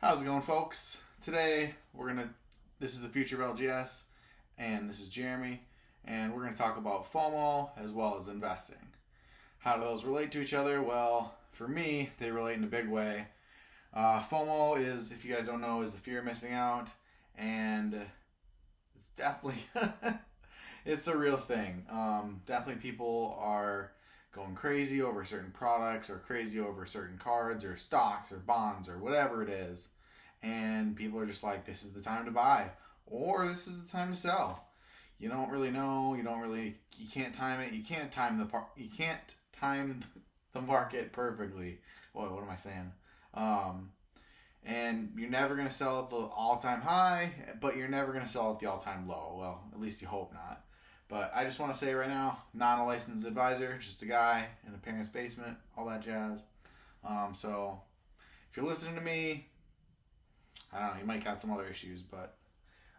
How's it going, folks? Today this is the future of LGS, and this is Jeremy, and we're gonna talk about FOMO as well as investing. How do those relate to each other? Well, for me, they relate in a big way. FOMO is, if you guys don't know, is the fear of missing out, and it's definitely it's a real thing. Definitely, people are going crazy over certain products or crazy over certain cards or stocks or bonds or whatever it is. And people are just like, this is the time to buy or this is the time to sell. You don't really know. You can't time it. You can't time the market perfectly. Boy, what am I saying? And you're never going to sell at the all-time high, but you're never going to sell at the all-time low. Well, at least you hope not. But I just want to say right now, not a licensed advisor, just a guy in a parent's basement, all that jazz. So if you're listening to me, I don't know, you might got some other issues, but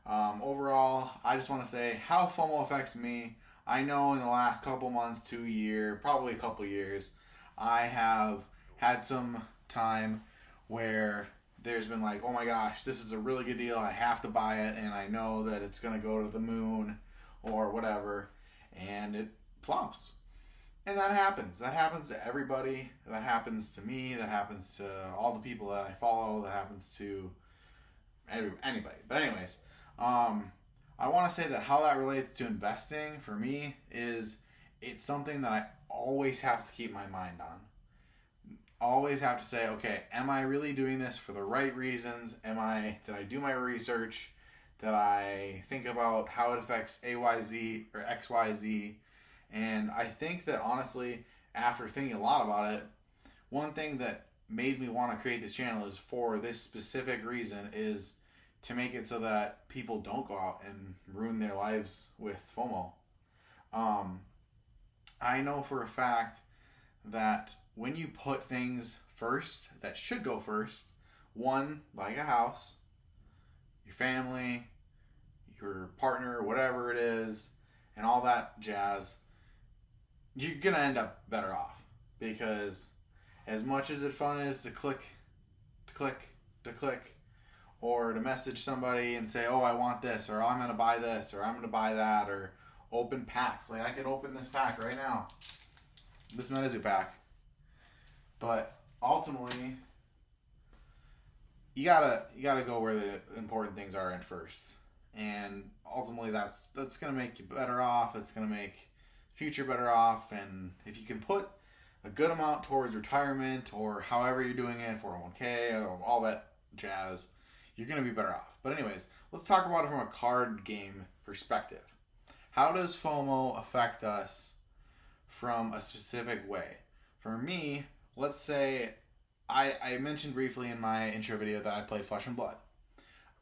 overall, I just want to say how FOMO affects me. I know in the last couple months, probably a couple years, I have had some time where there's been like, oh my gosh, this is a really good deal, I have to buy it, and I know that it's going to go to the moon or whatever, and it flops. And that happens. That happens to everybody. That happens to me. That happens to all the people that I follow. That happens to anybody. But anyways, I want to say that how that relates to investing for me is it's something that I always have to keep my mind on. Always have to say, okay, am I really doing this for the right reasons? Did I do my research? Did I think about how it affects AYZ or XYZ? And I think that honestly, after thinking a lot about it, one thing that made me want to create this channel is for this specific reason, is to make it so that people don't go out and ruin their lives with FOMO. I know for a fact that when you put things first that should go first, one, like a house, your family, your partner, whatever it is, and all that jazz, you're going to end up better off. Because as much as it's fun is to click, or to message somebody and say, oh, I want this, or I'm going to buy this, or I'm going to buy that, or open packs. Like I can open this pack right now. This Medizu pack. But ultimately, you gotta go where the important things are at first, and ultimately that's gonna make you better off. It's gonna make future better off, and if you can put a good amount towards retirement or however you're doing it, 401k or all that jazz, you're gonna be better off. But anyways, let's talk about it from a card game perspective. How does FOMO affect us from a specific way? For me, let's say I mentioned briefly in my intro video that I played Flesh and Blood.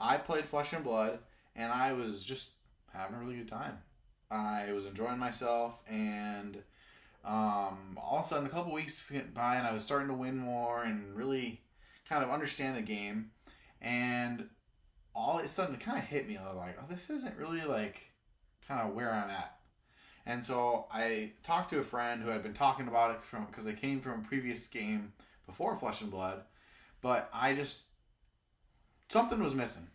I played Flesh and Blood, and I was just having a really good time. I was enjoying myself, and all of a sudden, a couple weeks went by, and I was starting to win more and really kind of understand the game. And all of a sudden, it kind of hit me. I was like, oh, this isn't really like kind of where I'm at. And so I talked to a friend who had been talking about it because I came from a previous game before Flesh and Blood, but something was missing.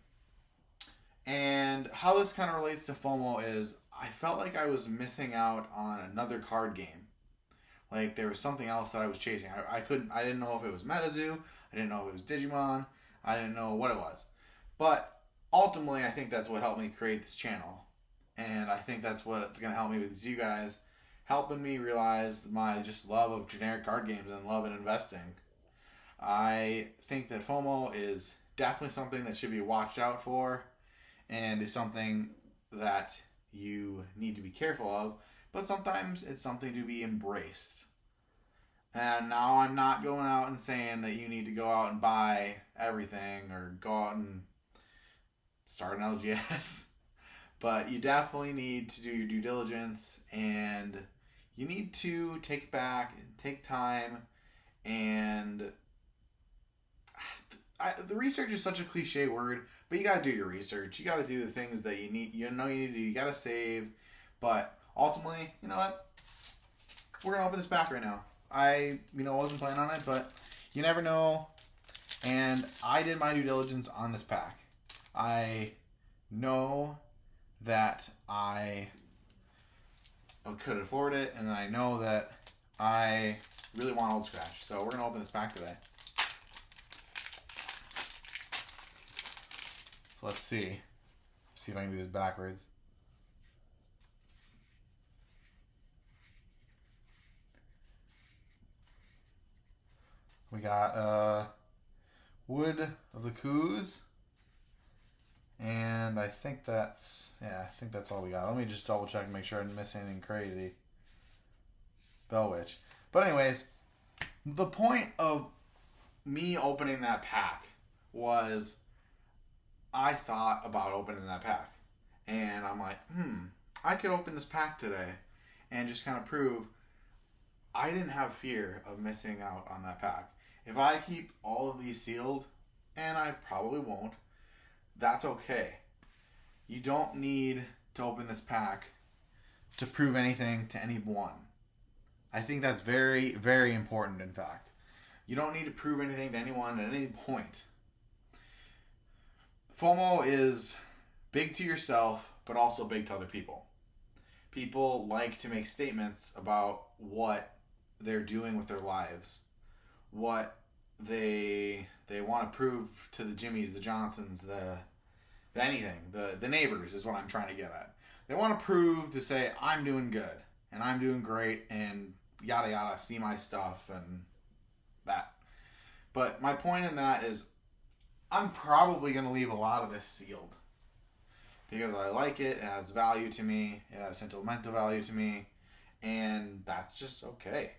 And how this kind of relates to FOMO is I felt like I was missing out on another card game. Like there was something else that I was chasing. I didn't know if it was Medizu, I didn't know if it was Digimon, I didn't know what it was. But ultimately, I think that's what helped me create this channel. And I think that's what's going to help me with you guys, helping me realize my just love of generic card games and love in investing. I think that FOMO is definitely something that should be watched out for and is something that you need to be careful of, but sometimes it's something to be embraced. And now I'm not going out and saying that you need to go out and buy everything or go out and start an LGS. But you definitely need to do your due diligence, and you need to take time, and the research is such a cliche word, but you gotta do your research. You gotta do the things that you need to do. You gotta save, but ultimately, you know what? We're gonna open this pack right now. I wasn't planning on it, but you never know And I did my due diligence on this pack. I know that I could afford it, and I know that I really want Old Scratch. So we're going to open this pack today. So let's see. See if I can do this backwards. We got Wood of the Coos. And I think that's all we got. Let me just double check and make sure I didn't miss anything crazy. Bellwitch. But anyways, the point of me opening that pack was I thought about opening that pack. And I'm like, I could open this pack today and just kind of prove I didn't have fear of missing out on that pack. If I keep all of these sealed, and I probably won't, that's okay. You don't need to open this pack to prove anything to anyone. I think that's very, very important, in fact. You don't need to prove anything to anyone at any point. FOMO is big to yourself, but also big to other people. People like to make statements about what they're doing with their lives, what they want to prove to the Jimmys, the Johnsons, the neighbors is what I'm trying to get at. They want to prove to say, I'm doing good, and I'm doing great, and yada yada, see my stuff, and that. But my point in that is, I'm probably going to leave a lot of this sealed. Because I like it, it has value to me, it has sentimental value to me, and that's just okay.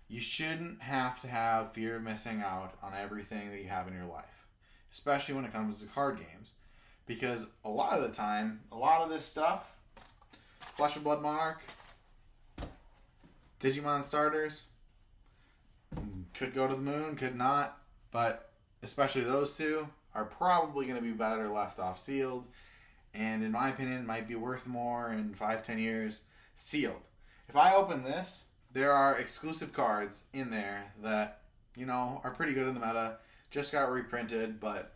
You shouldn't have to have fear of missing out on everything that you have in your life, especially when it comes to card games. Because a lot of the time, a lot of this stuff, Flesh of Blood Monarch, Digimon starters, could go to the moon, could not, but especially those two are probably going to be better left off sealed, and in my opinion, might be worth more in 5-10 years sealed. If I open this, there are exclusive cards in there that, are pretty good in the meta, just got reprinted, but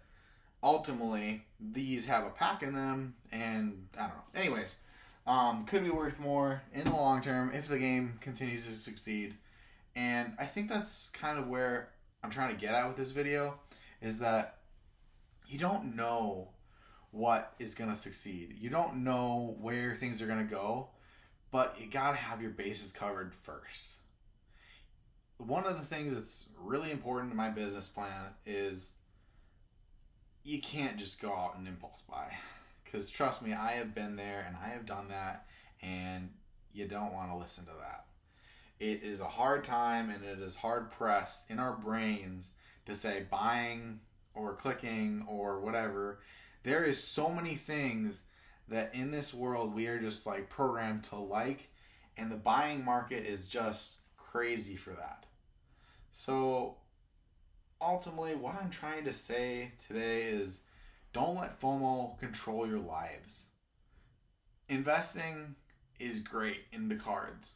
ultimately, these have a pack in them, and I don't know. Anyways, could be worth more in the long term if the game continues to succeed. And I think that's kind of where I'm trying to get at with this video, is that you don't know what is going to succeed. You don't know where things are going to go, but you got to have your bases covered first. One of the things that's really important to my business plan is you can't just go out and impulse buy. Because trust me, I have been there and I have done that, and you don't want to listen to that. It is a hard time, and it is hard pressed in our brains to say buying or clicking or whatever. There is so many things that in this world we are just like programmed to like, and the buying market is just crazy for that. So ultimately, what I'm trying to say today is don't let FOMO control your lives. Investing is great into cards.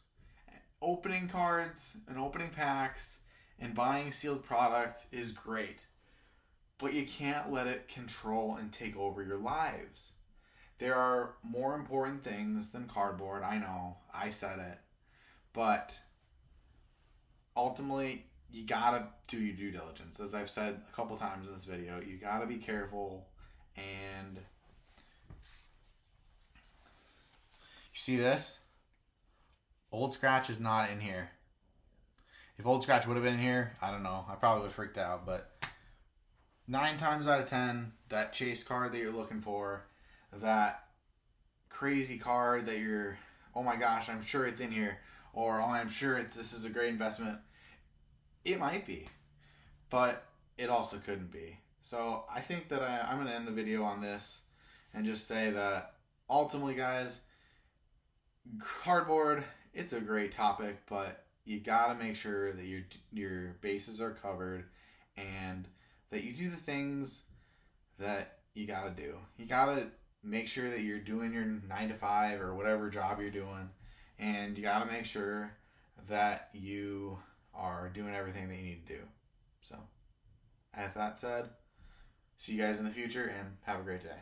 Opening cards and opening packs and buying sealed product is great. But you can't let it control and take over your lives. There are more important things than cardboard. I know, I said it. But ultimately, you gotta do your due diligence. As I've said a couple times in this video, you gotta be careful. And you see this? Old Scratch is not in here. If Old Scratch would have been in here, I don't know. I probably would have freaked out. But 9 times out of 10, that chase card that you're looking for, that crazy card that you're, oh my gosh, I'm sure it's in here, or oh, I'm sure this is a great investment. It might be, but it also couldn't be. So I think that I'm going to end the video on this and just say that ultimately, guys, cardboard, it's a great topic, but you got to make sure that your bases are covered and that you do the things that you got to do. You got to make sure that you're doing your 9 to 5 or whatever job you're doing, and you got to make sure that you are doing everything that you need to do. So With that said, see you guys in the future and have a great day.